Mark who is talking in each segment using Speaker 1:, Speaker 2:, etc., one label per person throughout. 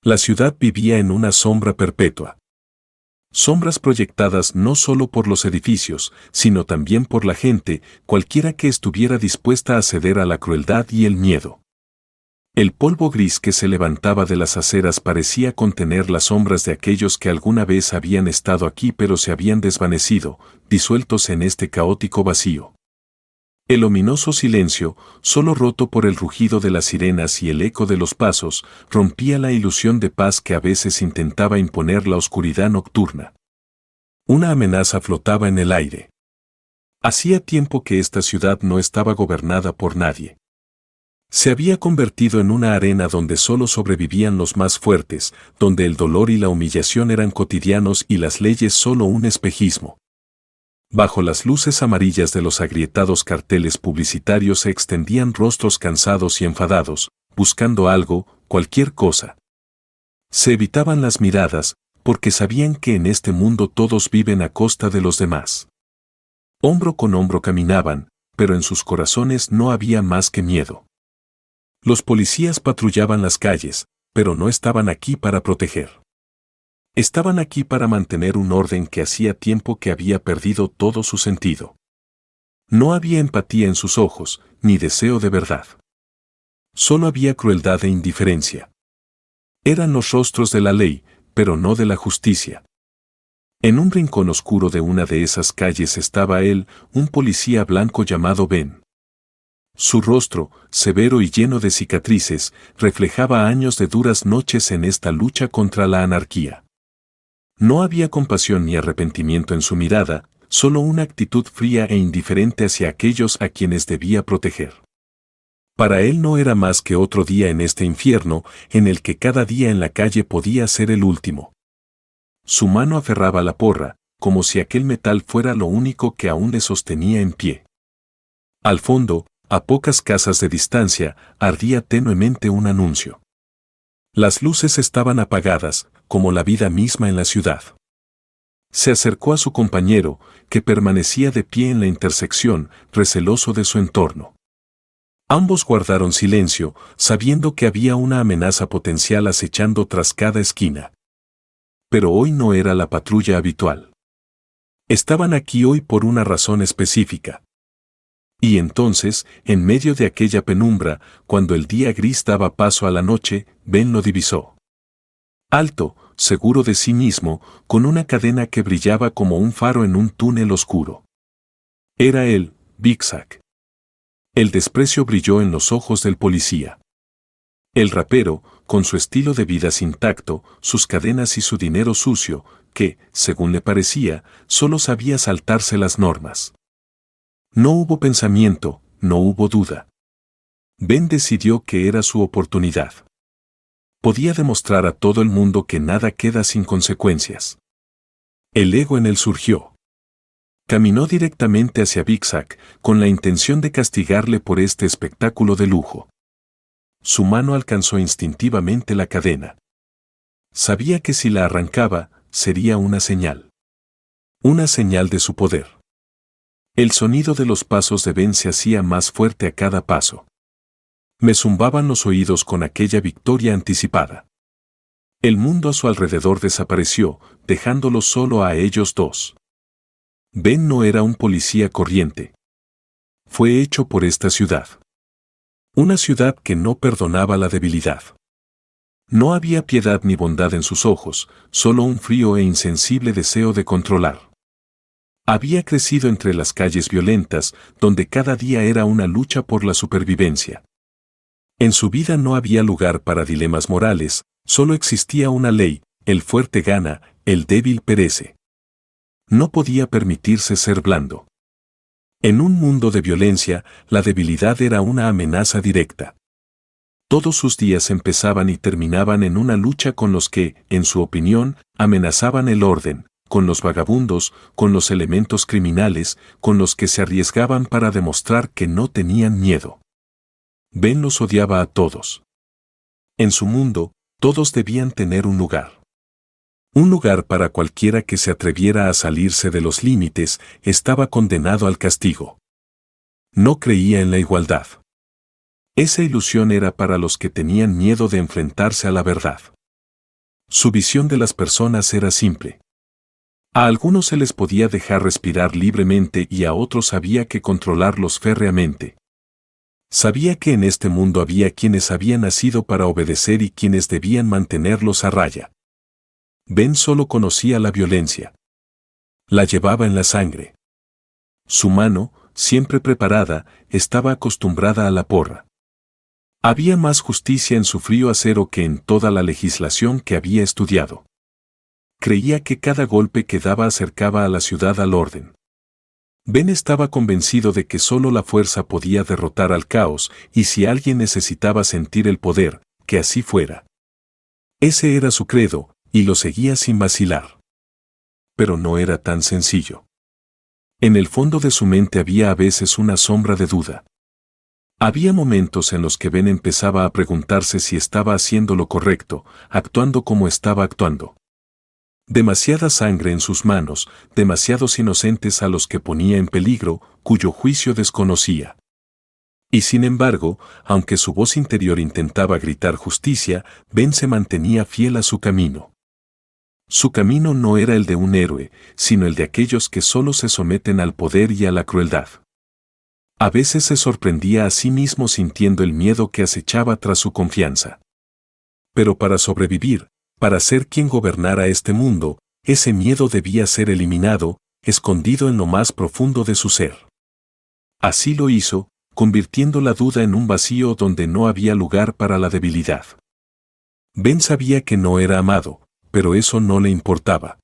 Speaker 1: La ciudad vivía en una sombra perpetua. Sombras proyectadas no solo por los edificios, sino también por la gente, cualquiera que estuviera dispuesta a ceder a la crueldad y el miedo. El polvo gris que se levantaba de las aceras parecía contener las sombras de aquellos que alguna vez habían estado aquí pero se habían desvanecido, disueltos en este caótico vacío. El ominoso silencio, solo roto por el rugido de las sirenas y el eco de los pasos, rompía la ilusión de paz que a veces intentaba imponer la oscuridad nocturna. Una amenaza flotaba en el aire. Hacía tiempo que esta ciudad no estaba gobernada por nadie. Se había convertido en una arena donde solo sobrevivían los más fuertes, donde el dolor y la humillación eran cotidianos y las leyes solo un espejismo. Bajo las luces amarillas de los agrietados carteles publicitarios se extendían rostros cansados y enfadados, buscando algo, cualquier cosa. Se evitaban las miradas, porque sabían que en este mundo todos viven a costa de los demás. Hombro con hombro caminaban, pero en sus corazones no había más que miedo. Los policías patrullaban las calles, pero no estaban aquí para proteger. Estaban aquí para mantener un orden que hacía tiempo que había perdido todo su sentido. No había empatía en sus ojos, ni deseo de verdad. Solo había crueldad e indiferencia. Eran los rostros de la ley, pero no de la justicia. En un rincón oscuro de una de esas calles estaba él, un policía blanco llamado Ben. Su rostro, severo y lleno de cicatrices, reflejaba años de duras noches en esta lucha contra la anarquía. No había compasión ni arrepentimiento en su mirada, solo una actitud fría e indiferente hacia aquellos a quienes debía proteger. Para él no era más que otro día en este infierno, en el que cada día en la calle podía ser el último. Su mano aferraba la porra, como si aquel metal fuera lo único que aún le sostenía en pie. Al fondo, a pocas casas de distancia, ardía tenuemente un anuncio. Las luces estaban apagadas, como la vida misma en la ciudad. Se acercó a su compañero, que permanecía de pie en la intersección, receloso de su entorno. Ambos guardaron silencio, sabiendo que había una amenaza potencial acechando tras cada esquina. Pero hoy no era la patrulla habitual. Estaban aquí hoy por una razón específica. Y entonces, en medio de aquella penumbra, cuando el día gris daba paso a la noche, Ben lo divisó. Alto, seguro de sí mismo, con una cadena que brillaba como un faro en un túnel oscuro. Era él, Big Zack. El desprecio brilló en los ojos del policía. El rapero, con su estilo de vida intacto, sus cadenas y su dinero sucio, que, según le parecía, solo sabía saltarse las normas. No hubo pensamiento, no hubo duda. Ben decidió que era su oportunidad. Podía demostrar a todo el mundo que nada queda sin consecuencias. El ego en él surgió. Caminó directamente hacia Big Zack, con la intención de castigarle por este espectáculo de lujo. Su mano alcanzó instintivamente la cadena. Sabía que si la arrancaba, sería una señal. Una señal de su poder. El sonido de los pasos de Ben se hacía más fuerte a cada paso. Me zumbaban los oídos con aquella victoria anticipada. El mundo a su alrededor desapareció, dejándolos solo a ellos dos. Ben no era un policía corriente. Fue hecho por esta ciudad. Una ciudad que no perdonaba la debilidad. No había piedad ni bondad en sus ojos, solo un frío e insensible deseo de controlar. Había crecido entre las calles violentas, donde cada día era una lucha por la supervivencia. En su vida no había lugar para dilemas morales, solo existía una ley: el fuerte gana, el débil perece. No podía permitirse ser blando. En un mundo de violencia, la debilidad era una amenaza directa. Todos sus días empezaban y terminaban en una lucha con los que, en su opinión, amenazaban el orden, con los vagabundos, con los elementos criminales, con los que se arriesgaban para demostrar que no tenían miedo. Ben los odiaba a todos. En su mundo, todos debían tener un lugar. Un lugar para cualquiera que se atreviera a salirse de los límites estaba condenado al castigo. No creía en la igualdad. Esa ilusión era para los que tenían miedo de enfrentarse a la verdad. Su visión de las personas era simple. A algunos se les podía dejar respirar libremente y a otros había que controlarlos férreamente. Sabía que en este mundo había quienes habían nacido para obedecer y quienes debían mantenerlos a raya. Ben solo conocía la violencia. La llevaba en la sangre. Su mano, siempre preparada, estaba acostumbrada a la porra. Había más justicia en su frío acero que en toda la legislación que había estudiado. Creía que cada golpe que daba acercaba a la ciudad al orden. Ben estaba convencido de que solo la fuerza podía derrotar al caos y si alguien necesitaba sentir el poder, que así fuera. Ese era su credo, y lo seguía sin vacilar. Pero no era tan sencillo. En el fondo de su mente había a veces una sombra de duda. Había momentos en los que Ben empezaba a preguntarse si estaba haciendo lo correcto, actuando como estaba actuando. Demasiada sangre en sus manos, demasiados inocentes a los que ponía en peligro, cuyo juicio desconocía. Y sin embargo, aunque su voz interior intentaba gritar justicia, Ben se mantenía fiel a su camino. Su camino no era el de un héroe, sino el de aquellos que solo se someten al poder y a la crueldad. A veces se sorprendía a sí mismo sintiendo el miedo que acechaba tras su confianza. Pero para sobrevivir, para ser quien gobernara este mundo, ese miedo debía ser eliminado, escondido en lo más profundo de su ser. Así lo hizo, convirtiendo la duda en un vacío donde no había lugar para la debilidad. Ben sabía que no era amado, pero eso no le importaba.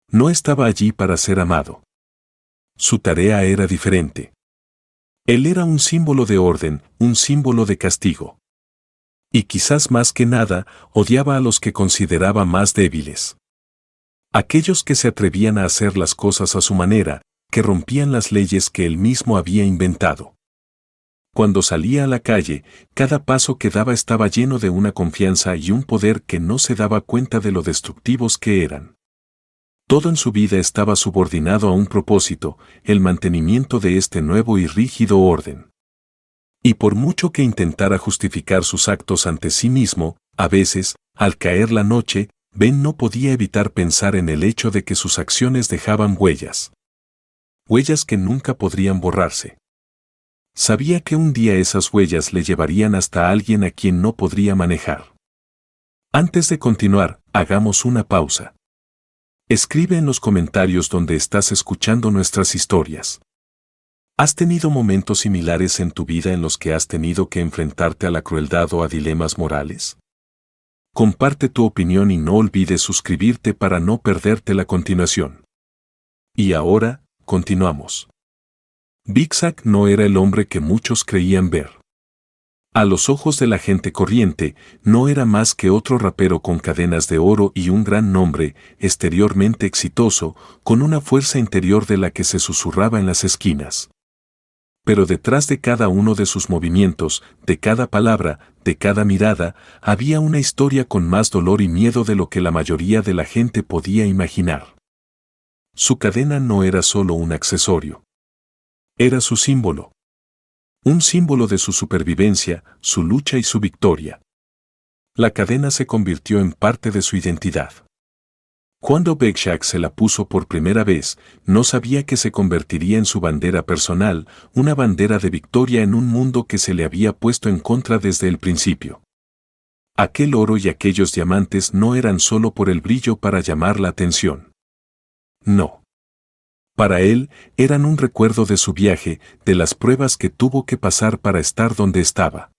Speaker 1: No estaba allí para ser amado. Su tarea era diferente. Él era un símbolo de orden, un símbolo de castigo. Y quizás más que nada, odiaba a los que consideraba más débiles. Aquellos que se atrevían a hacer las cosas a su manera, que rompían las leyes que él mismo había inventado. Cuando salía a la calle, cada paso que daba estaba lleno de una confianza y un poder que no se daba cuenta de lo destructivos que eran. Todo en su vida estaba subordinado a un propósito, el mantenimiento de este nuevo y rígido orden. Y por mucho que intentara justificar sus actos ante sí mismo, a veces, al caer la noche, Ben no podía evitar pensar en el hecho de que sus acciones dejaban huellas. Huellas que nunca podrían borrarse. Sabía que un día esas huellas le llevarían hasta alguien a quien no podría manejar. Antes de continuar, hagamos una pausa. Escribe en los comentarios donde estás escuchando nuestras historias. ¿Has tenido momentos similares en tu vida en los que has tenido que enfrentarte a la crueldad o a dilemas morales? Comparte tu opinión y no olvides suscribirte para no perderte la continuación. Y ahora, continuamos. Big Zack no era el hombre que muchos creían ver. A los ojos de la gente corriente, no era más que otro rapero con cadenas de oro y un gran nombre, exteriormente exitoso, con una fuerza interior de la que se susurraba en las esquinas. Pero detrás de cada uno de sus movimientos, de cada palabra, de cada mirada, había una historia con más dolor y miedo de lo que la mayoría de la gente podía imaginar. Su cadena no era solo un accesorio. Era su símbolo. Un símbolo de su supervivencia, su lucha y su victoria. La cadena se convirtió en parte de su identidad. Cuando Big Zack se la puso por primera vez, no sabía que se convertiría en su bandera personal, una bandera de victoria en un mundo que se le había puesto en contra desde el principio. Aquel oro y aquellos diamantes no eran solo por el brillo para llamar la atención. No. Para él, eran un recuerdo de su viaje, de las pruebas que tuvo que pasar para estar donde estaba.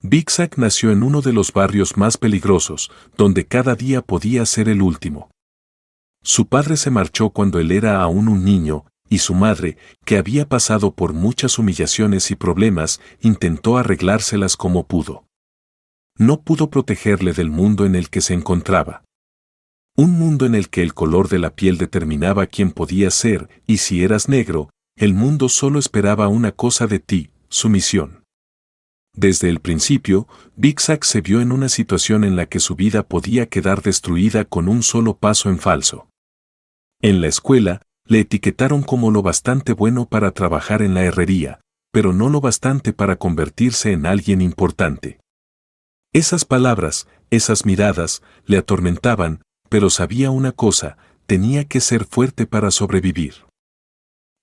Speaker 1: Big Zack nació en uno de los barrios más peligrosos, donde cada día podía ser el último. Su padre se marchó cuando él era aún un niño, y su madre, que había pasado por muchas humillaciones y problemas, intentó arreglárselas como pudo. No pudo protegerle del mundo en el que se encontraba. Un mundo en el que el color de la piel determinaba quién podía ser, y si eras negro, el mundo solo esperaba una cosa de ti, sumisión. Desde el principio, Big Zack se vio en una situación en la que su vida podía quedar destruida con un solo paso en falso. En la escuela, le etiquetaron como lo bastante bueno para trabajar en la herrería, pero no lo bastante para convertirse en alguien importante. Esas palabras, Esas miradas le atormentaban, pero sabía una cosa, tenía que ser fuerte para sobrevivir.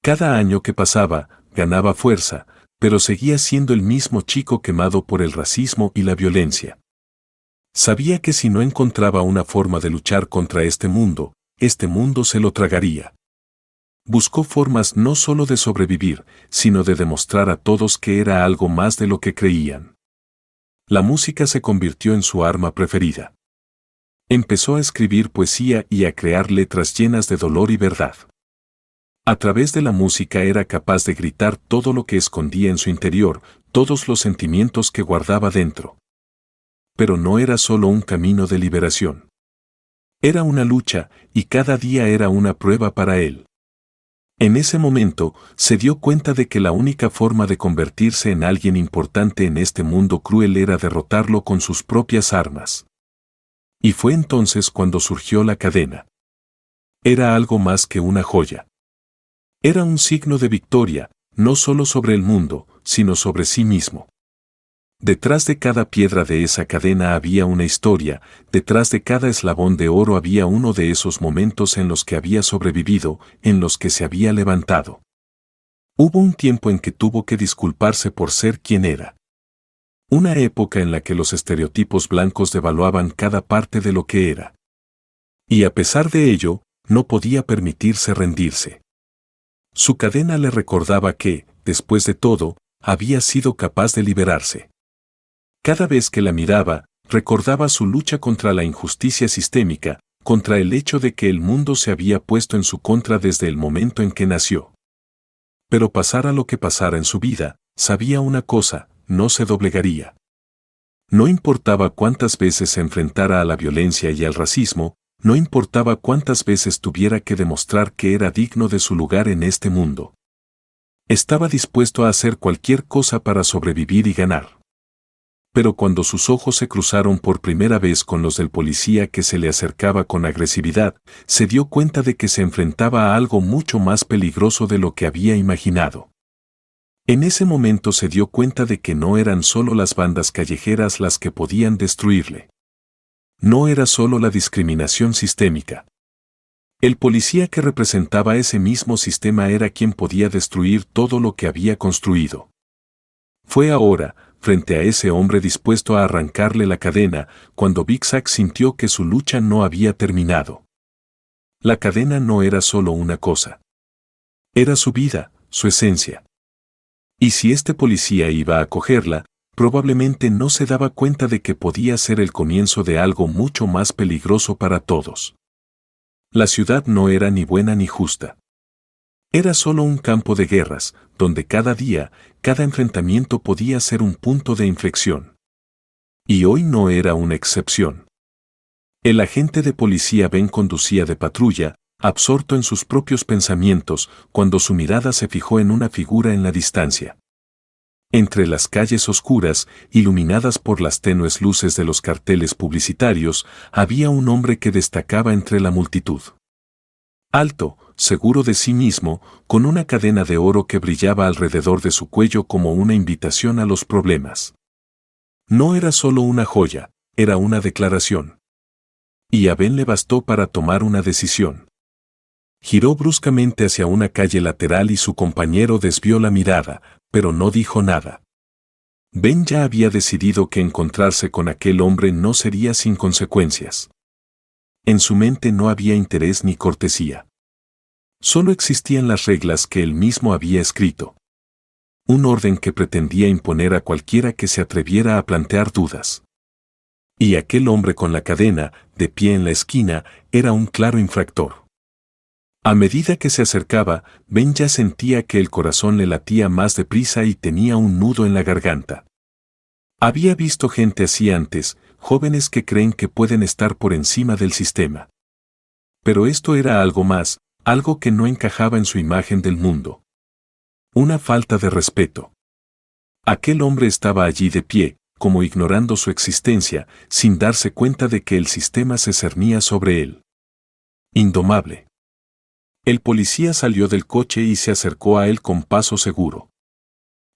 Speaker 1: Cada año que pasaba, ganaba fuerza, pero seguía siendo el mismo chico quemado por el racismo y la violencia. Sabía que si no encontraba una forma de luchar contra este mundo se lo tragaría. Buscó formas no solo de sobrevivir, sino de demostrar a todos que era algo más de lo que creían. La música se convirtió en su arma preferida. Empezó a escribir poesía y a crear letras llenas de dolor y verdad. A través de la música era capaz de gritar todo lo que escondía en su interior, todos los sentimientos que guardaba dentro. Pero no era solo un camino de liberación. Era una lucha, y cada día era una prueba para él. En ese momento, se dio cuenta de que la única forma de convertirse en alguien importante en este mundo cruel era derrotarlo con sus propias armas. Y fue entonces cuando surgió la cadena. Era algo más que una joya. Era un signo de victoria, no solo sobre el mundo, sino sobre sí mismo. Detrás de cada piedra de esa cadena había una historia, detrás de cada eslabón de oro había uno de esos momentos en los que había sobrevivido, en los que se había levantado. Hubo un tiempo en que tuvo que disculparse por ser quien era. Una época en la que los estereotipos blancos devaluaban cada parte de lo que era. Y a pesar de ello, no podía permitirse rendirse. Su cadena le recordaba que, después de todo, había sido capaz de liberarse. Cada vez que la miraba, recordaba su lucha contra la injusticia sistémica, contra el hecho de que el mundo se había puesto en su contra desde el momento en que nació. Pero pasara lo que pasara en su vida, sabía una cosa, no se doblegaría. No importaba cuántas veces se enfrentara a la violencia y al racismo, no importaba cuántas veces tuviera que demostrar que era digno de su lugar en este mundo. Estaba dispuesto a hacer cualquier cosa para sobrevivir y ganar. Pero cuando sus ojos se cruzaron por primera vez con los del policía que se le acercaba con agresividad, se dio cuenta de que se enfrentaba a algo mucho más peligroso de lo que había imaginado. En ese momento se dio cuenta de que no eran solo las bandas callejeras las que podían destruirle. No era solo la discriminación sistémica. El policía que representaba ese mismo sistema era quien podía destruir todo lo que había construido. Fue ahora, frente a ese hombre dispuesto a arrancarle la cadena, cuando Big Zack sintió que su lucha no había terminado. La cadena no era solo una cosa. Era su vida, su esencia. Y si este policía iba a cogerla, probablemente no se daba cuenta de que podía ser el comienzo de algo mucho más peligroso para todos. La ciudad no era ni buena ni justa. Era solo un campo de guerras, donde cada día, cada enfrentamiento podía ser un punto de inflexión. Y hoy no era una excepción. El agente de policía Ben conducía de patrulla, absorto en sus propios pensamientos, cuando su mirada se fijó en una figura en la distancia. Entre las calles oscuras, iluminadas por las tenues luces de los carteles publicitarios, había un hombre que destacaba entre la multitud. Alto, seguro de sí mismo, con una cadena de oro que brillaba alrededor de su cuello como una invitación a los problemas. No era solo una joya, era una declaración. Y a Ben le bastó para tomar una decisión. Giró bruscamente hacia una calle lateral y su compañero desvió la mirada, pero no dijo nada. Ben ya había decidido que encontrarse con aquel hombre no sería sin consecuencias. En su mente no había interés ni cortesía. Solo existían las reglas que él mismo había escrito. Un orden que pretendía imponer a cualquiera que se atreviera a plantear dudas. Y aquel hombre con la cadena, de pie en la esquina, era un claro infractor. A medida que se acercaba, Ben ya sentía que el corazón le latía más deprisa y tenía un nudo en la garganta. Había visto gente así antes, jóvenes que creen que pueden estar por encima del sistema. Pero esto era algo más, algo que no encajaba en su imagen del mundo. Una falta de respeto. Aquel hombre estaba allí de pie, como ignorando su existencia, sin darse cuenta de que el sistema se cernía sobre él. Indomable. El policía salió del coche y se acercó a él con paso seguro.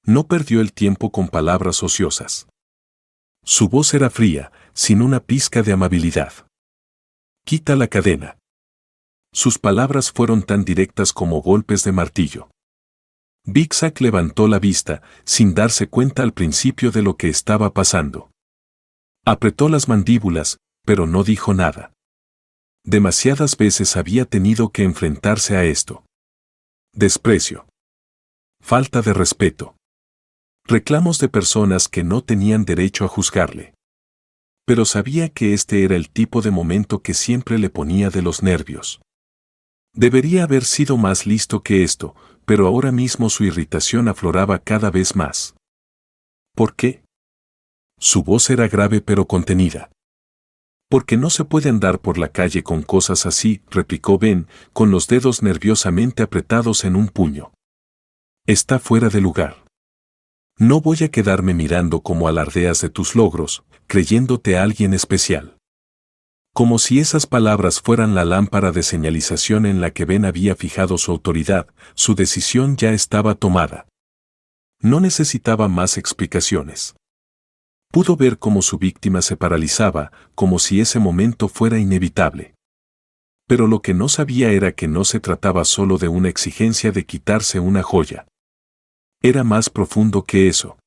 Speaker 1: No perdió el tiempo con palabras ociosas. Su voz era fría, sin una pizca de amabilidad. «Quita la cadena». Sus palabras fueron tan directas como golpes de martillo. Big Zack levantó la vista, sin darse cuenta al principio de lo que estaba pasando. Apretó las mandíbulas, pero no dijo nada. Demasiadas veces había tenido que enfrentarse a esto. Desprecio. Falta de respeto. Reclamos de personas que no tenían derecho a juzgarle. Pero sabía que este era el tipo de momento que siempre le ponía de los nervios. Debería haber sido más listo que esto, pero ahora mismo su irritación afloraba cada vez más. ¿Por qué? Su voz era grave pero contenida. «Porque no se puede andar por la calle con cosas así», replicó Ben, con los dedos nerviosamente apretados en un puño. «Está fuera de lugar. No voy a quedarme mirando cómo alardeas de tus logros, creyéndote alguien especial». Como si esas palabras fueran la lámpara de señalización en la que Ben había fijado su autoridad, su decisión ya estaba tomada. No necesitaba más explicaciones. Pudo ver cómo su víctima se paralizaba, como si ese momento fuera inevitable. Pero lo que no sabía era que no se trataba solo de una exigencia de quitarse una joya. Era más profundo que eso.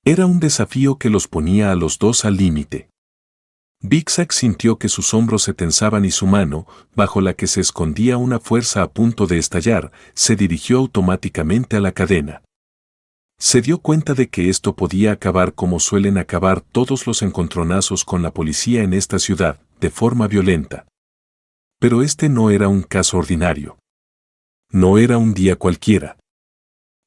Speaker 1: Era un desafío que los ponía a los dos al límite. Big Zack sintió que sus hombros se tensaban y su mano, bajo la que se escondía una fuerza a punto de estallar, se dirigió automáticamente a la cadena. Se dio cuenta de que esto podía acabar como suelen acabar todos los encontronazos con la policía en esta ciudad, de forma violenta. Pero este no era un caso ordinario. No era un día cualquiera.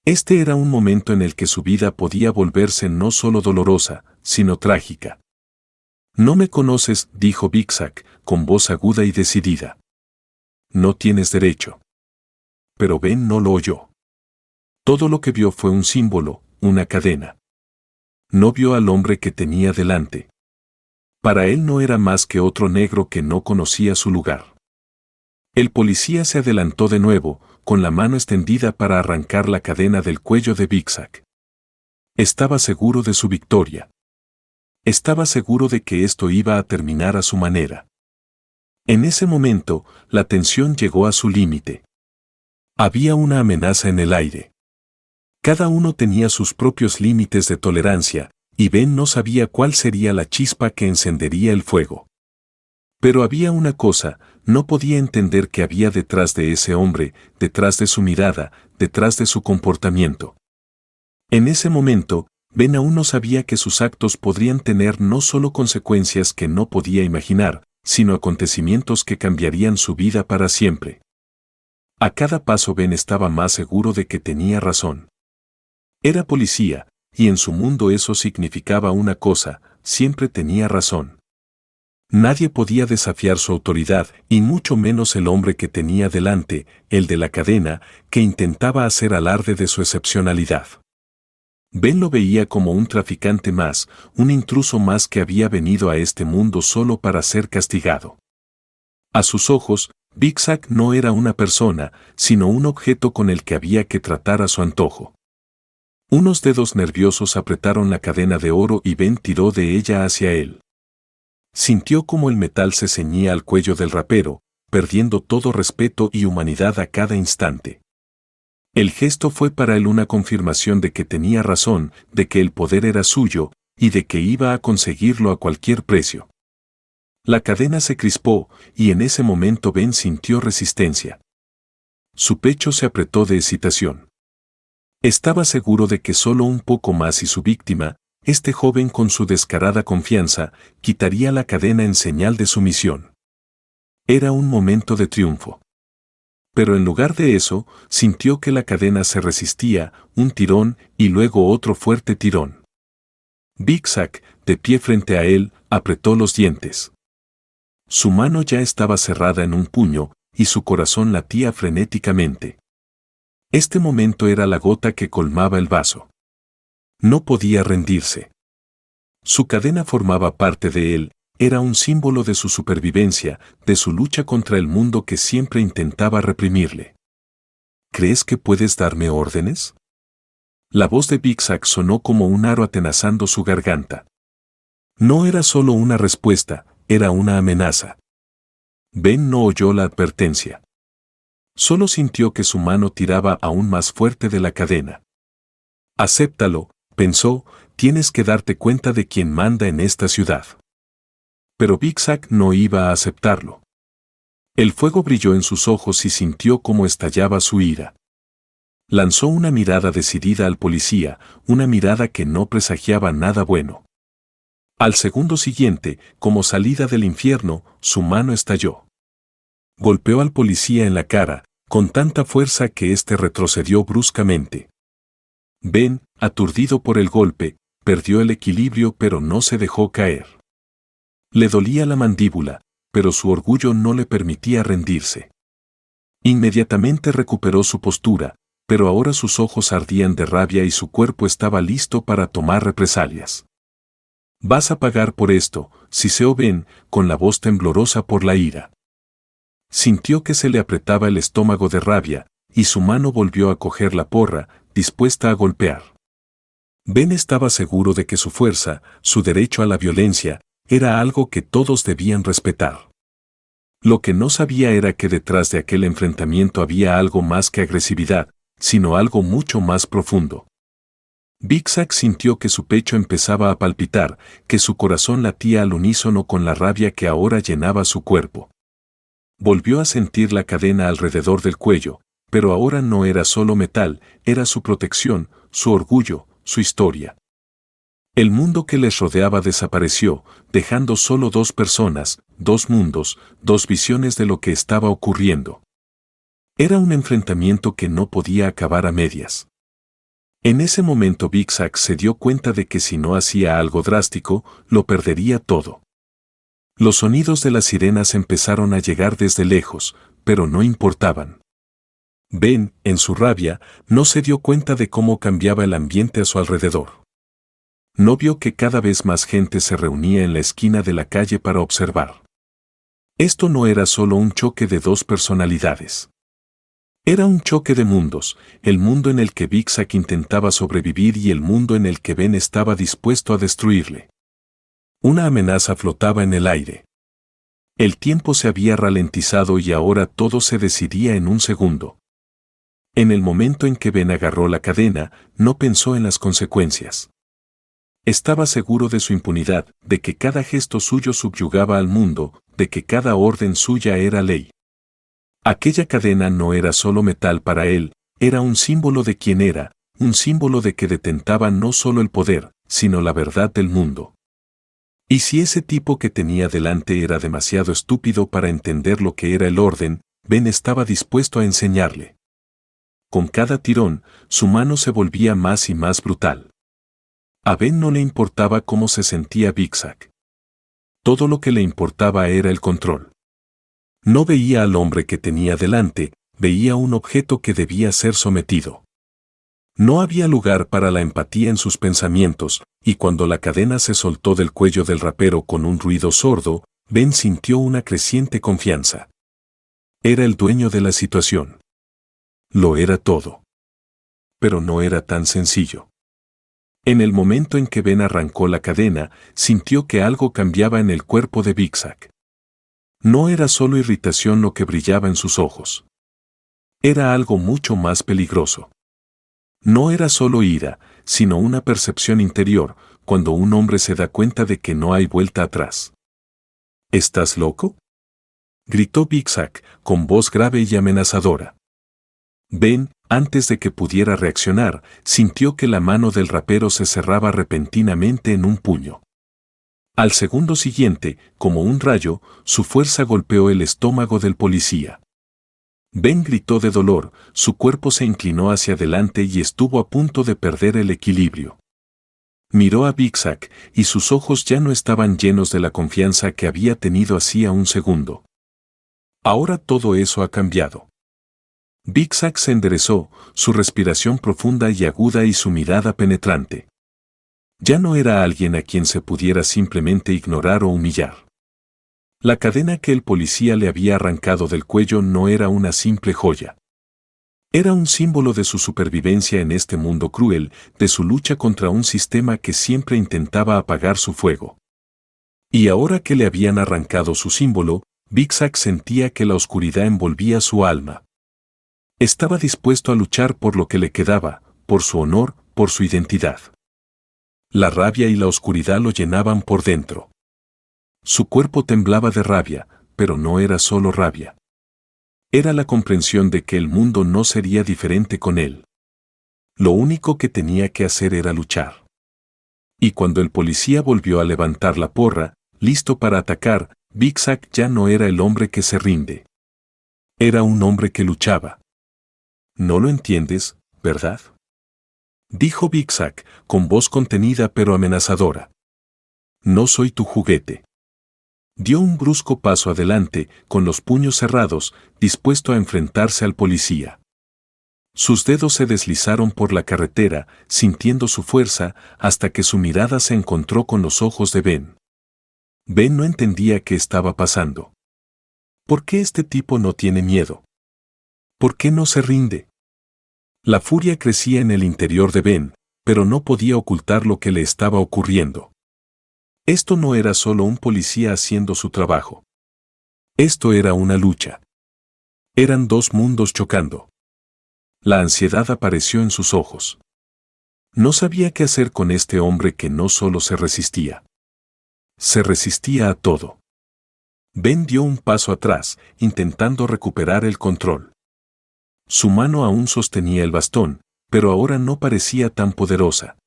Speaker 1: Este era un momento en el que su vida podía volverse no solo dolorosa, sino trágica. «No me conoces», dijo Big Zack, con voz aguda y decidida. «No tienes derecho». Pero Ben no lo oyó. Todo lo que vio fue un símbolo, una cadena. No vio al hombre que tenía delante. Para él no era más que otro negro que no conocía su lugar. El policía se adelantó de nuevo, con la mano extendida para arrancar la cadena del cuello de Big Zack. Estaba seguro de su victoria. Estaba seguro de que esto iba a terminar a su manera. En ese momento, la tensión llegó a su límite. Había una amenaza en el aire. Cada uno tenía sus propios límites de tolerancia, y Ben no sabía cuál sería la chispa que encendería el fuego. Pero había una cosa, no podía entender qué había detrás de ese hombre, detrás de su mirada, detrás de su comportamiento. En ese momento, Ben aún no sabía que sus actos podrían tener no solo consecuencias que no podía imaginar, sino acontecimientos que cambiarían su vida para siempre. A cada paso Ben estaba más seguro de que tenía razón. Era policía, y en su mundo eso significaba una cosa: siempre tenía razón. Nadie podía desafiar su autoridad, y mucho menos el hombre que tenía delante, el de la cadena, que intentaba hacer alarde de su excepcionalidad. Ben lo veía como un traficante más, un intruso más que había venido a este mundo solo para ser castigado. A sus ojos, Big Zack no era una persona, sino un objeto con el que había que tratar a su antojo. Unos dedos nerviosos apretaron la cadena de oro y Ben tiró de ella hacia él. Sintió como el metal se ceñía al cuello del rapero, perdiendo todo respeto y humanidad a cada instante. El gesto fue para él una confirmación de que tenía razón, de que el poder era suyo, y de que iba a conseguirlo a cualquier precio. La cadena se crispó, y en ese momento Ben sintió resistencia. Su pecho se apretó de excitación. Estaba seguro de que solo un poco más y su víctima, este joven con su descarada confianza, quitaría la cadena en señal de sumisión. Era un momento de triunfo. Pero en lugar de eso, sintió que la cadena se resistía, un tirón y luego otro fuerte tirón. Big Zack, de pie frente a él, apretó los dientes. Su mano ya estaba cerrada en un puño, y su corazón latía frenéticamente. Este momento era la gota que colmaba el vaso. No podía rendirse. Su cadena formaba parte de él, era un símbolo de su supervivencia, de su lucha contra el mundo que siempre intentaba reprimirle. ¿Crees que puedes darme órdenes? La voz de Big Zack sonó como un aro atenazando su garganta. No era solo una respuesta, era una amenaza. Ben no oyó la advertencia. Solo sintió que su mano tiraba aún más fuerte de la cadena. Acéptalo, pensó, tienes que darte cuenta de quién manda en esta ciudad. Pero Big Zack no iba a aceptarlo. El fuego brilló en sus ojos y sintió cómo estallaba su ira. Lanzó una mirada decidida al policía, una mirada que no presagiaba nada bueno. Al segundo siguiente, como salida del infierno, su mano estalló. Golpeó al policía en la cara, con tanta fuerza que éste retrocedió bruscamente. Ben, aturdido por el golpe, perdió el equilibrio pero no se dejó caer. Le dolía la mandíbula, pero su orgullo no le permitía rendirse. Inmediatamente recuperó su postura, pero ahora sus ojos ardían de rabia y su cuerpo estaba listo para tomar represalias. «Vas a pagar por esto», siseó Ben, con la voz temblorosa por la ira. Sintió que se le apretaba el estómago de rabia, y su mano volvió a coger la porra, dispuesta a golpear. Ben estaba seguro de que su fuerza, su derecho a la violencia, era algo que todos debían respetar. Lo que no sabía era que detrás de aquel enfrentamiento había algo más que agresividad, sino algo mucho más profundo. Big Zack sintió que su pecho empezaba a palpitar, que su corazón latía al unísono con la rabia que ahora llenaba su cuerpo. Volvió a sentir la cadena alrededor del cuello, pero ahora no era solo metal, era su protección, su orgullo, su historia. El mundo que les rodeaba desapareció, dejando solo dos personas, dos mundos, dos visiones de lo que estaba ocurriendo. Era un enfrentamiento que no podía acabar a medias. En ese momento Big Zack se dio cuenta de que si no hacía algo drástico, lo perdería todo. Los sonidos de las sirenas empezaron a llegar desde lejos, pero no importaban. Ben, en su rabia, no se dio cuenta de cómo cambiaba el ambiente a su alrededor. No vio que cada vez más gente se reunía en la esquina de la calle para observar. Esto no era solo un choque de dos personalidades. Era un choque de mundos, el mundo en el que Big Zack intentaba sobrevivir y el mundo en el que Ben estaba dispuesto a destruirle. Una amenaza flotaba en el aire. El tiempo se había ralentizado y ahora todo se decidía en un segundo. En el momento en que Ben agarró la cadena, no pensó en las consecuencias. Estaba seguro de su impunidad, de que cada gesto suyo subyugaba al mundo, de que cada orden suya era ley. Aquella cadena no era solo metal para él, era un símbolo de quién era, un símbolo de que detentaba no solo el poder, sino la verdad del mundo. Y si ese tipo que tenía delante era demasiado estúpido para entender lo que era el orden, Ben estaba dispuesto a enseñarle. Con cada tirón, su mano se volvía más y más brutal. A Ben no le importaba cómo se sentía Big Zack. Todo lo que le importaba era el control. No veía al hombre que tenía delante, veía un objeto que debía ser sometido. No había lugar para la empatía en sus pensamientos, y cuando la cadena se soltó del cuello del rapero con un ruido sordo, Ben sintió una creciente confianza. Era el dueño de la situación. Lo era todo. Pero no era tan sencillo. En el momento en que Ben arrancó la cadena, sintió que algo cambiaba en el cuerpo de Big Zack. No era solo irritación lo que brillaba en sus ojos. Era algo mucho más peligroso. No era solo ira, sino una percepción interior, cuando un hombre se da cuenta de que no hay vuelta atrás. ¿Estás loco?, gritó Big Zack, con voz grave y amenazadora. Ben, antes de que pudiera reaccionar, sintió que la mano del rapero se cerraba repentinamente en un puño. Al segundo siguiente, como un rayo, su fuerza golpeó el estómago del policía. Ben gritó de dolor, su cuerpo se inclinó hacia adelante y estuvo a punto de perder el equilibrio. Miró a Big Zack y sus ojos ya no estaban llenos de la confianza que había tenido hacía un segundo. Ahora todo eso ha cambiado. Big Zack se enderezó, su respiración profunda y aguda y su mirada penetrante. Ya no era alguien a quien se pudiera simplemente ignorar o humillar. La cadena que el policía le había arrancado del cuello no era una simple joya. Era un símbolo de su supervivencia en este mundo cruel, de su lucha contra un sistema que siempre intentaba apagar su fuego. Y ahora que le habían arrancado su símbolo, Big Zack sentía que la oscuridad envolvía su alma. Estaba dispuesto a luchar por lo que le quedaba, por su honor, por su identidad. La rabia y la oscuridad lo llenaban por dentro. Su cuerpo temblaba de rabia, pero no era solo rabia. Era la comprensión de que el mundo no sería diferente con él. Lo único que tenía que hacer era luchar. Y cuando el policía volvió a levantar la porra, listo para atacar, Big Zack ya no era el hombre que se rinde. Era un hombre que luchaba. ¿No lo entiendes, verdad?, dijo Big Zack, con voz contenida pero amenazadora. No soy tu juguete. Dio un brusco paso adelante, con los puños cerrados, dispuesto a enfrentarse al policía. Sus dedos se deslizaron por la carretera, sintiendo su fuerza, hasta que su mirada se encontró con los ojos de Ben. Ben no entendía qué estaba pasando. ¿Por qué este tipo no tiene miedo? ¿Por qué no se rinde? La furia crecía en el interior de Ben, pero no podía ocultar lo que le estaba ocurriendo. Esto no era solo un policía haciendo su trabajo. Esto era una lucha. Eran dos mundos chocando. La ansiedad apareció en sus ojos. No sabía qué hacer con este hombre que no solo se resistía. Se resistía a todo. Ben dio un paso atrás, intentando recuperar el control. Su mano aún sostenía el bastón, pero ahora no parecía tan poderosa.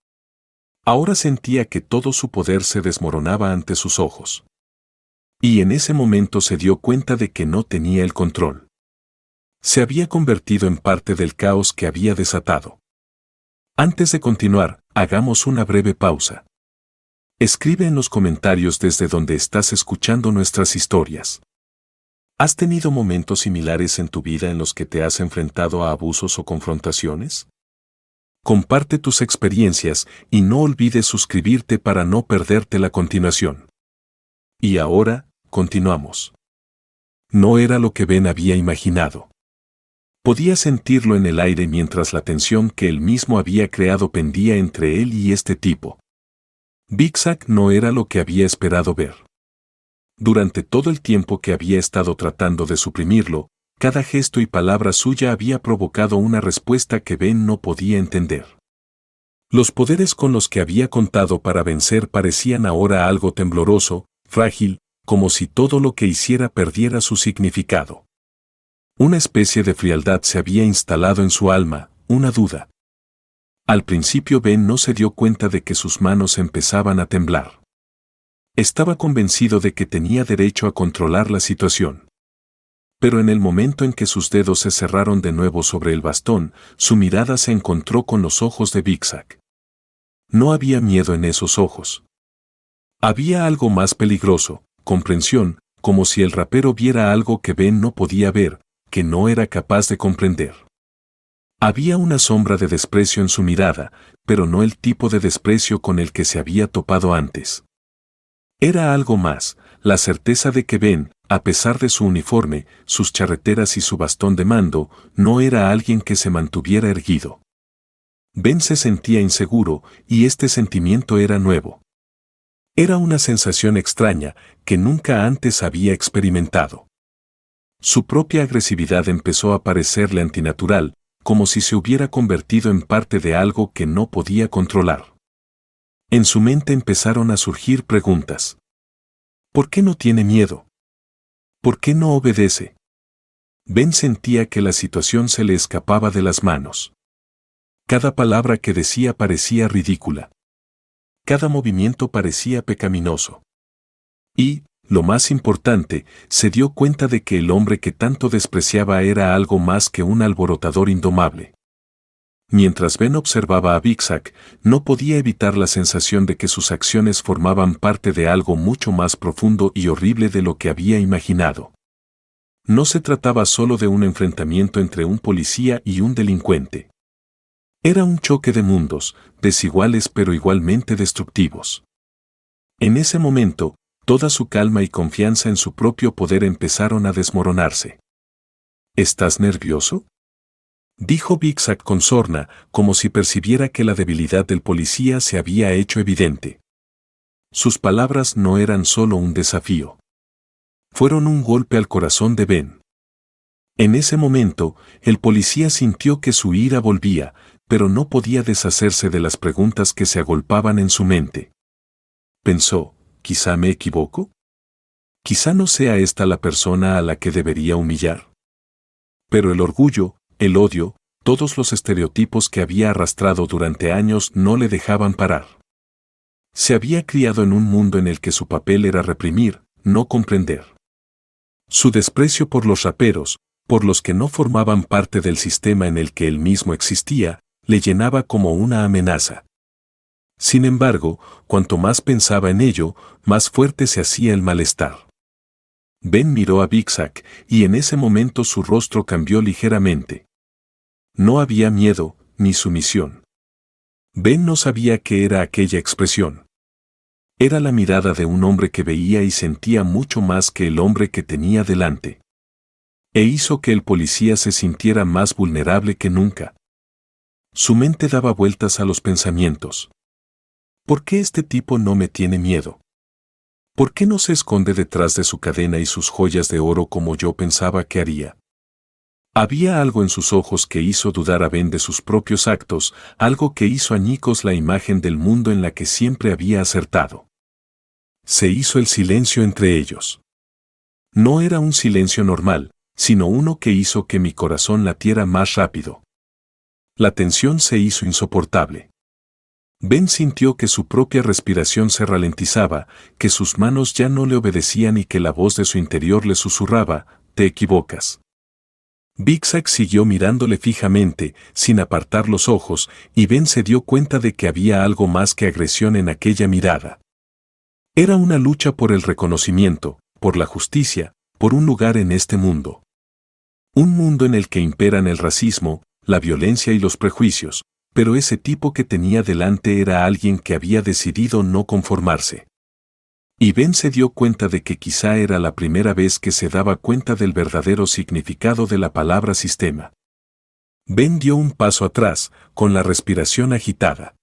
Speaker 1: Ahora sentía que todo su poder se desmoronaba ante sus ojos. Y en ese momento se dio cuenta de que no tenía el control. Se había convertido en parte del caos que había desatado. Antes de continuar, hagamos una breve pausa. Escribe en los comentarios desde donde estás escuchando nuestras historias. ¿Has tenido momentos similares en tu vida en los que te has enfrentado a abusos o confrontaciones? Comparte tus experiencias y no olvides suscribirte para no perderte la continuación. Y ahora, continuamos. No era lo que Ben había imaginado. Podía sentirlo en el aire mientras la tensión que él mismo había creado pendía entre él y este tipo. Big Zack no era lo que había esperado ver. Durante todo el tiempo que había estado tratando de suprimirlo, cada gesto y palabra suya había provocado una respuesta que Ben no podía entender. Los poderes con los que había contado para vencer parecían ahora algo tembloroso, frágil, como si todo lo que hiciera perdiera su significado. Una especie de frialdad se había instalado en su alma, una duda. Al principio Ben no se dio cuenta de que sus manos empezaban a temblar. Estaba convencido de que tenía derecho a controlar la situación. Pero en el momento en que sus dedos se cerraron de nuevo sobre el bastón, su mirada se encontró con los ojos de Big Zack. No había miedo en esos ojos. Había algo más peligroso, comprensión, como si el rapero viera algo que Ben no podía ver, que no era capaz de comprender. Había una sombra de desprecio en su mirada, pero no el tipo de desprecio con el que se había topado antes. Era algo más, la certeza de que Ben, a pesar de su uniforme, sus charreteras y su bastón de mando, no era alguien que se mantuviera erguido. Ben se sentía inseguro, y este sentimiento era nuevo. Era una sensación extraña, que nunca antes había experimentado. Su propia agresividad empezó a parecerle antinatural, como si se hubiera convertido en parte de algo que no podía controlar. En su mente empezaron a surgir preguntas. ¿Por qué no tiene miedo? ¿Por qué no obedece? Ben sentía que la situación se le escapaba de las manos. Cada palabra que decía parecía ridícula. Cada movimiento parecía pecaminoso. Y, lo más importante, se dio cuenta de que el hombre que tanto despreciaba era algo más que un alborotador indomable. Mientras Ben observaba a Big Zack, no podía evitar la sensación de que sus acciones formaban parte de algo mucho más profundo y horrible de lo que había imaginado. No se trataba solo de un enfrentamiento entre un policía y un delincuente. Era un choque de mundos, desiguales pero igualmente destructivos. En ese momento, toda su calma y confianza en su propio poder empezaron a desmoronarse. ¿Estás nervioso?, dijo Big Zack con sorna, como si percibiera que la debilidad del policía se había hecho evidente. Sus palabras no eran solo un desafío. Fueron un golpe al corazón de Ben. En ese momento, el policía sintió que su ira volvía, pero no podía deshacerse de las preguntas que se agolpaban en su mente. Pensó, ¿quizá me equivoco? Quizá no sea esta la persona a la que debería humillar. Pero el orgullo, el odio, todos los estereotipos que había arrastrado durante años no le dejaban parar. Se había criado en un mundo en el que su papel era reprimir, no comprender. Su desprecio por los raperos, por los que no formaban parte del sistema en el que él mismo existía, le llenaba como una amenaza. Sin embargo, cuanto más pensaba en ello, más fuerte se hacía el malestar. Ben miró a Big Zack, y en ese momento su rostro cambió ligeramente. No había miedo, ni sumisión. Ben no sabía qué era aquella expresión. Era la mirada de un hombre que veía y sentía mucho más que el hombre que tenía delante. E hizo que el policía se sintiera más vulnerable que nunca. Su mente daba vueltas a los pensamientos. ¿Por qué este tipo no me tiene miedo? ¿Por qué no se esconde detrás de su cadena y sus joyas de oro como yo pensaba que haría? Había algo en sus ojos que hizo dudar a Ben de sus propios actos, algo que hizo añicos la imagen del mundo en la que siempre había acertado. Se hizo el silencio entre ellos. No era un silencio normal, sino uno que hizo que mi corazón latiera más rápido. La tensión se hizo insoportable. Ben sintió que su propia respiración se ralentizaba, que sus manos ya no le obedecían y que la voz de su interior le susurraba, «Te equivocas». Big Zack siguió mirándole fijamente, sin apartar los ojos, y Ben se dio cuenta de que había algo más que agresión en aquella mirada. Era una lucha por el reconocimiento, por la justicia, por un lugar en este mundo. Un mundo en el que imperan el racismo, la violencia y los prejuicios, pero ese tipo que tenía delante era alguien que había decidido no conformarse. Y Ben se dio cuenta de que quizá era la primera vez que se daba cuenta del verdadero significado de la palabra sistema. Ben dio un paso atrás, con la respiración agitada.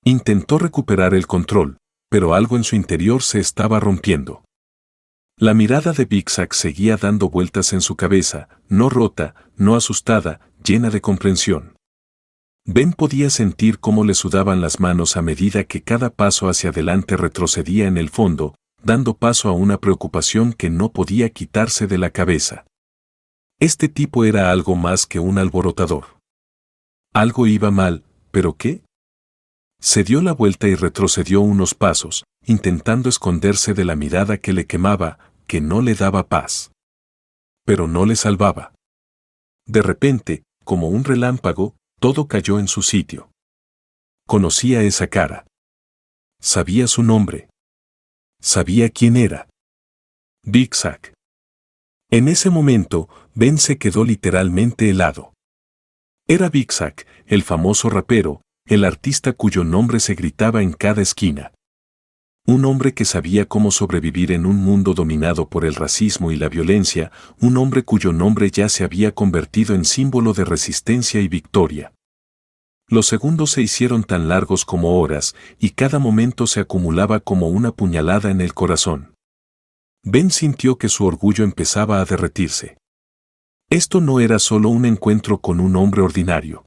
Speaker 1: Intentó recuperar el control, pero algo en su interior se estaba rompiendo. La mirada de Big Zack seguía dando vueltas en su cabeza, no rota, no asustada, llena de comprensión. Ben podía sentir cómo le sudaban las manos a medida que cada paso hacia adelante retrocedía en el fondo, dando paso a una preocupación que no podía quitarse de la cabeza. Este tipo era algo más que un alborotador. Algo iba mal, ¿pero qué? Se dio la vuelta y retrocedió unos pasos, intentando esconderse de la mirada que le quemaba, que no le daba paz. Pero no le salvaba. De repente, como un relámpago, todo cayó en su sitio. Conocía esa cara. Sabía su nombre. Sabía quién era. Big Zack. En ese momento, Ben se quedó literalmente helado. Era Big Zack, el famoso rapero, el artista cuyo nombre se gritaba en cada esquina. Un hombre que sabía cómo sobrevivir en un mundo dominado por el racismo y la violencia, un hombre cuyo nombre ya se había convertido en símbolo de resistencia y victoria. Los segundos se hicieron tan largos como horas, y cada momento se acumulaba como una puñalada en el corazón. Ben sintió que su orgullo empezaba a derretirse. Esto no era solo un encuentro con un hombre ordinario.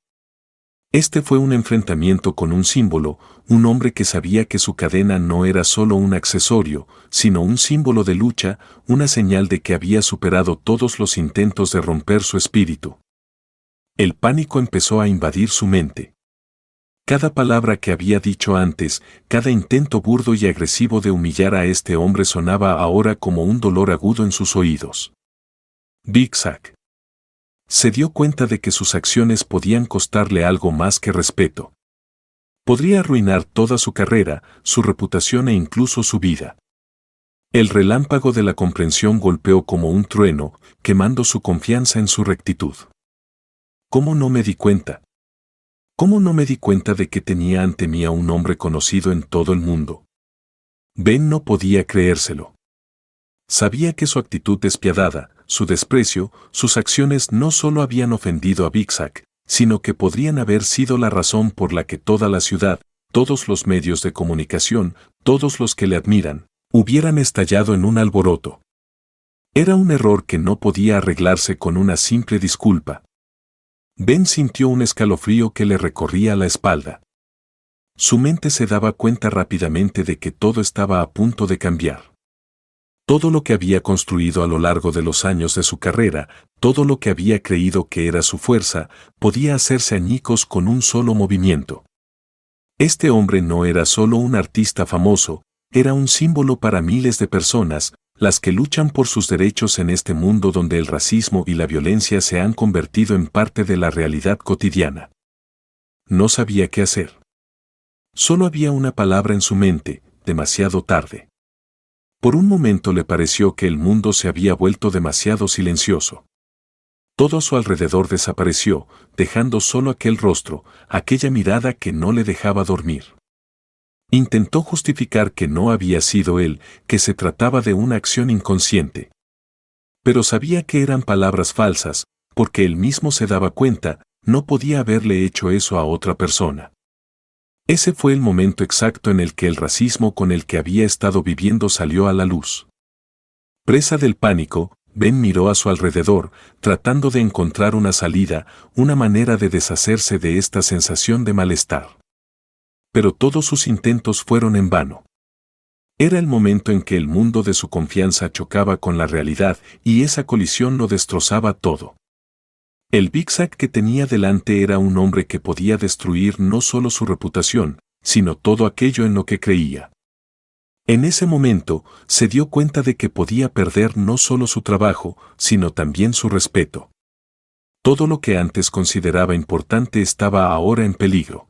Speaker 1: Este fue un enfrentamiento con un símbolo, un hombre que sabía que su cadena no era solo un accesorio, sino un símbolo de lucha, una señal de que había superado todos los intentos de romper su espíritu. El pánico empezó a invadir su mente. Cada palabra que había dicho antes, cada intento burdo y agresivo de humillar a este hombre sonaba ahora como un dolor agudo en sus oídos. Big Zack se dio cuenta de que sus acciones podían costarle algo más que respeto. Podría arruinar toda su carrera, su reputación e incluso su vida. El relámpago de la comprensión golpeó como un trueno, quemando su confianza en su rectitud. ¿Cómo no me di cuenta? ¿Cómo no me di cuenta de que tenía ante mí a un hombre conocido en todo el mundo? Ben no podía creérselo. Sabía que su actitud despiadada, su desprecio, sus acciones no solo habían ofendido a Big Zack, sino que podrían haber sido la razón por la que toda la ciudad, todos los medios de comunicación, todos los que le admiran, hubieran estallado en un alboroto. Era un error que no podía arreglarse con una simple disculpa. Ben sintió un escalofrío que le recorría la espalda. Su mente se daba cuenta rápidamente de que todo estaba a punto de cambiar. Todo lo que había construido a lo largo de los años de su carrera, todo lo que había creído que era su fuerza, podía hacerse añicos con un solo movimiento. Este hombre no era solo un artista famoso, era un símbolo para miles de personas, las que luchan por sus derechos en este mundo donde el racismo y la violencia se han convertido en parte de la realidad cotidiana. No sabía qué hacer. Solo había una palabra en su mente: demasiado tarde. Por un momento le pareció que el mundo se había vuelto demasiado silencioso. Todo a su alrededor desapareció, dejando solo aquel rostro, aquella mirada que no le dejaba dormir. Intentó justificar que no había sido él, que se trataba de una acción inconsciente. Pero sabía que eran palabras falsas, porque él mismo se daba cuenta, no podía haberle hecho eso a otra persona. Ese fue el momento exacto en el que el racismo con el que había estado viviendo salió a la luz. Presa del pánico, Ben miró a su alrededor, tratando de encontrar una salida, una manera de deshacerse de esta sensación de malestar. Pero todos sus intentos fueron en vano. Era el momento en que el mundo de su confianza chocaba con la realidad y esa colisión lo destrozaba todo. El Big Zack que tenía delante era un hombre que podía destruir no solo su reputación, sino todo aquello en lo que creía. En ese momento, se dio cuenta de que podía perder no solo su trabajo, sino también su respeto. Todo lo que antes consideraba importante estaba ahora en peligro.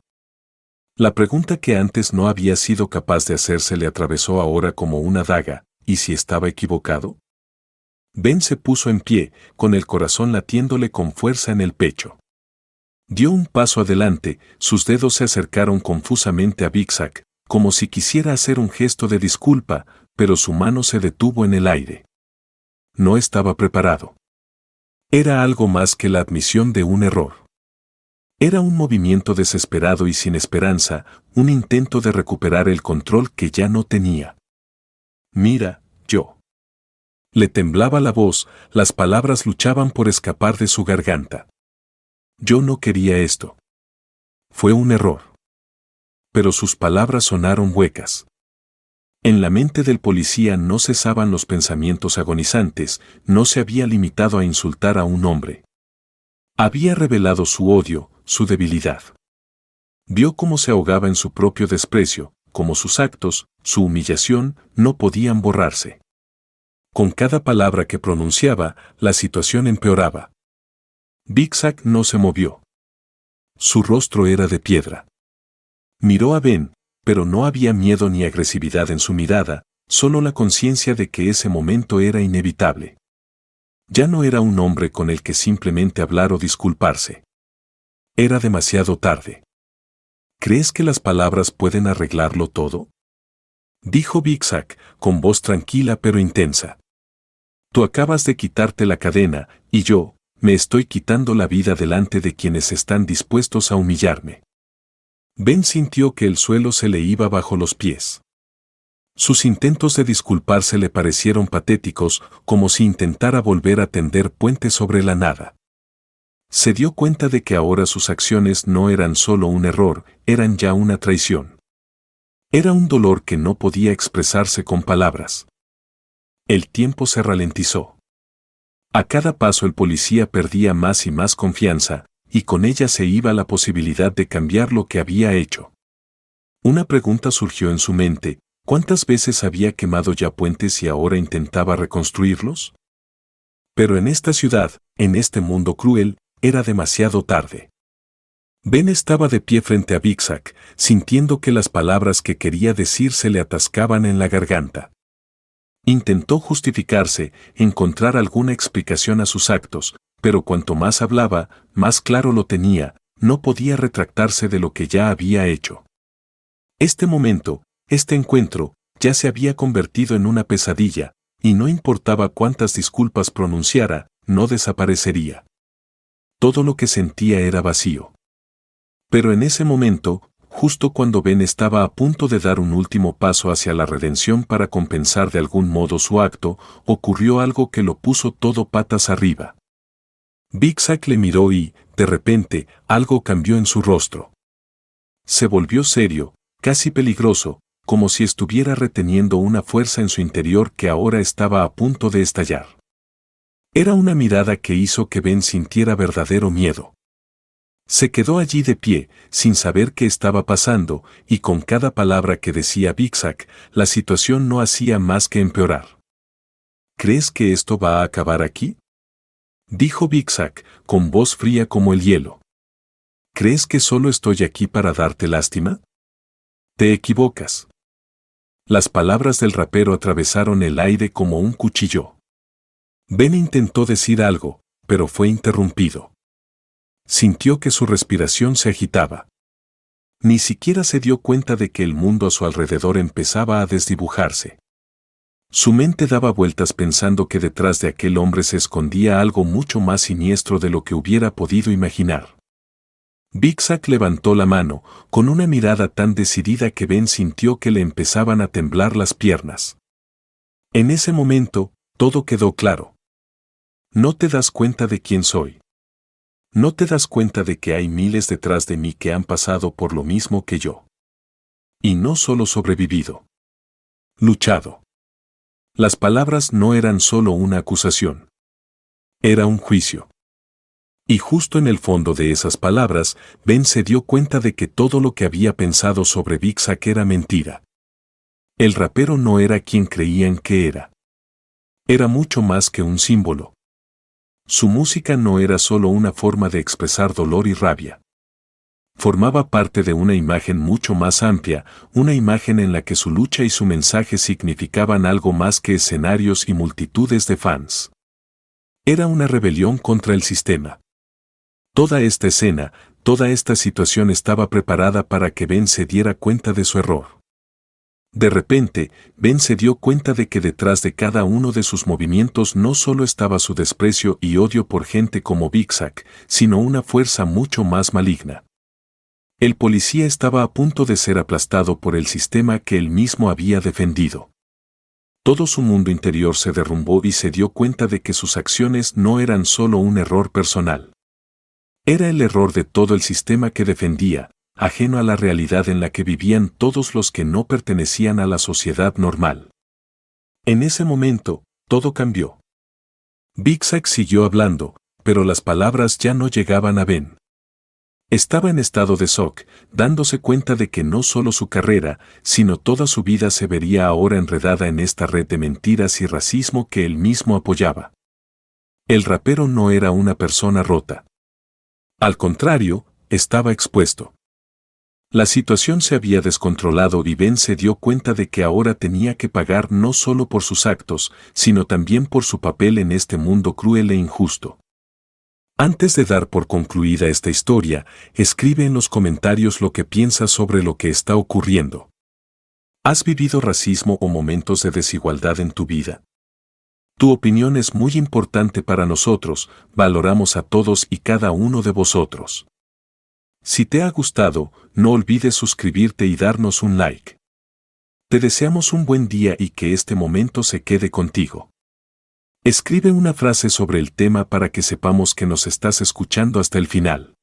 Speaker 1: La pregunta que antes no había sido capaz de hacerse le atravesó ahora como una daga: ¿y si estaba equivocado? Ben se puso en pie, con el corazón latiéndole con fuerza en el pecho. Dio un paso adelante, sus dedos se acercaron confusamente a Big Zack, como si quisiera hacer un gesto de disculpa, pero su mano se detuvo en el aire. No estaba preparado. Era algo más que la admisión de un error. Era un movimiento desesperado y sin esperanza, un intento de recuperar el control que ya no tenía. Mira, yo. Le temblaba la voz, las palabras luchaban por escapar de su garganta. Yo no quería esto. Fue un error. Pero sus palabras sonaron huecas. En la mente del policía no cesaban los pensamientos agonizantes, no se había limitado a insultar a un hombre. Había revelado su odio, su debilidad. Vio cómo se ahogaba en su propio desprecio, cómo sus actos, su humillación, no podían borrarse. Con cada palabra que pronunciaba, la situación empeoraba. Big Zack no se movió. Su rostro era de piedra. Miró a Ben, pero no había miedo ni agresividad en su mirada, solo la conciencia de que ese momento era inevitable. Ya no era un hombre con el que simplemente hablar o disculparse. Era demasiado tarde. ¿Crees que las palabras pueden arreglarlo todo?, dijo Big Zack, con voz tranquila pero intensa. Tú acabas de quitarte la cadena, y yo, me estoy quitando la vida delante de quienes están dispuestos a humillarme. Ben sintió que el suelo se le iba bajo los pies. Sus intentos de disculparse le parecieron patéticos, como si intentara volver a tender puentes sobre la nada. Se dio cuenta de que ahora sus acciones no eran solo un error, eran ya una traición. Era un dolor que no podía expresarse con palabras. El tiempo se ralentizó. A cada paso el policía perdía más y más confianza, y con ella se iba la posibilidad de cambiar lo que había hecho. Una pregunta surgió en su mente: ¿cuántas veces había quemado ya puentes y ahora intentaba reconstruirlos? Pero en esta ciudad, en este mundo cruel, era demasiado tarde. Ben estaba de pie frente a Big Zack, sintiendo que las palabras que quería decir se le atascaban en la garganta. Intentó justificarse, encontrar alguna explicación a sus actos, pero cuanto más hablaba, más claro lo tenía: no podía retractarse de lo que ya había hecho. Este momento, este encuentro, ya se había convertido en una pesadilla, y no importaba cuántas disculpas pronunciara, no desaparecería. Todo lo que sentía era vacío. Pero en ese momento, justo cuando Ben estaba a punto de dar un último paso hacia la redención para compensar de algún modo su acto, ocurrió algo que lo puso todo patas arriba. Big Zack le miró y, de repente, algo cambió en su rostro. Se volvió serio, casi peligroso, como si estuviera reteniendo una fuerza en su interior que ahora estaba a punto de estallar. Era una mirada que hizo que Ben sintiera verdadero miedo. Se quedó allí de pie, sin saber qué estaba pasando, y con cada palabra que decía Big Zack, la situación no hacía más que empeorar. ¿Crees que esto va a acabar aquí?, dijo Big Zack, con voz fría como el hielo. ¿Crees que solo estoy aquí para darte lástima? Te equivocas. Las palabras del rapero atravesaron el aire como un cuchillo. Ben intentó decir algo, pero fue interrumpido. Sintió que su respiración se agitaba. Ni siquiera se dio cuenta de que el mundo a su alrededor empezaba a desdibujarse. Su mente daba vueltas pensando que detrás de aquel hombre se escondía algo mucho más siniestro de lo que hubiera podido imaginar. Big Zack levantó la mano, con una mirada tan decidida que Ben sintió que le empezaban a temblar las piernas. En ese momento, todo quedó claro. ¿No te das cuenta de quién soy? ¿No te das cuenta de que hay miles detrás de mí que han pasado por lo mismo que yo? Y no solo sobrevivido. Luchado. Las palabras no eran solo una acusación. Era un juicio. Y justo en el fondo de esas palabras, Ben se dio cuenta de que todo lo que había pensado sobre Big Zack era mentira. El rapero no era quien creían que era. Era mucho más que un símbolo. Su música no era solo una forma de expresar dolor y rabia. Formaba parte de una imagen mucho más amplia, una imagen en la que su lucha y su mensaje significaban algo más que escenarios y multitudes de fans. Era una rebelión contra el sistema. Toda esta escena, toda esta situación estaba preparada para que Ben se diera cuenta de su error. De repente, Ben se dio cuenta de que detrás de cada uno de sus movimientos no solo estaba su desprecio y odio por gente como Big Zack, sino una fuerza mucho más maligna. El policía estaba a punto de ser aplastado por el sistema que él mismo había defendido. Todo su mundo interior se derrumbó y se dio cuenta de que sus acciones no eran solo un error personal. Era el error de todo el sistema que defendía, ajeno a la realidad en la que vivían todos los que no pertenecían a la sociedad normal. En ese momento, todo cambió. Big Zack siguió hablando, pero las palabras ya no llegaban a Ben. Estaba en estado de shock, dándose cuenta de que no solo su carrera, sino toda su vida se vería ahora enredada en esta red de mentiras y racismo que él mismo apoyaba. El rapero no era una persona rota. Al contrario, estaba expuesto. La situación se había descontrolado y Ben se dio cuenta de que ahora tenía que pagar no solo por sus actos, sino también por su papel en este mundo cruel e injusto. Antes de dar por concluida esta historia, escribe en los comentarios lo que piensas sobre lo que está ocurriendo. ¿Has vivido racismo o momentos de desigualdad en tu vida? Tu opinión es muy importante para nosotros, valoramos a todos y cada uno de vosotros. Si te ha gustado, no olvides suscribirte y darnos un like. Te deseamos un buen día y que este momento se quede contigo. Escribe una frase sobre el tema para que sepamos que nos estás escuchando hasta el final.